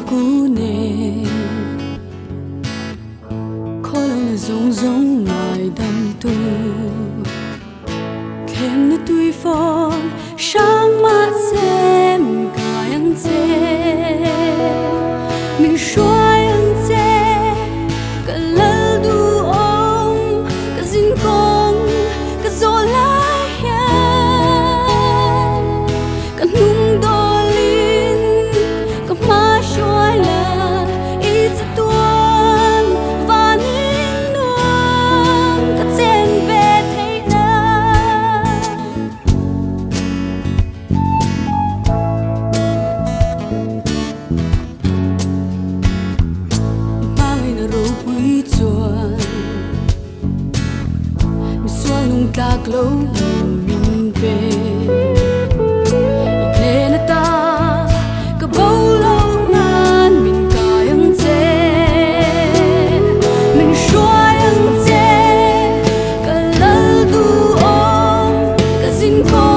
cú nè khó lòng giống giống ngoài đầm tu kèm nó tùy phong sáng mắt xem Hruai Ang Che mình Hruai Ang Che cả lỡ du ông cả dính công cả gió lá hiền cả nung đô linh cả má Hruai là ít tuôn và nín nuông cả trên về thấy các lâu mình về nên ta có bao lâu ngàn mình Hruai Ang Che mình Hruai Ang Che cả lỡ du ông cả dính con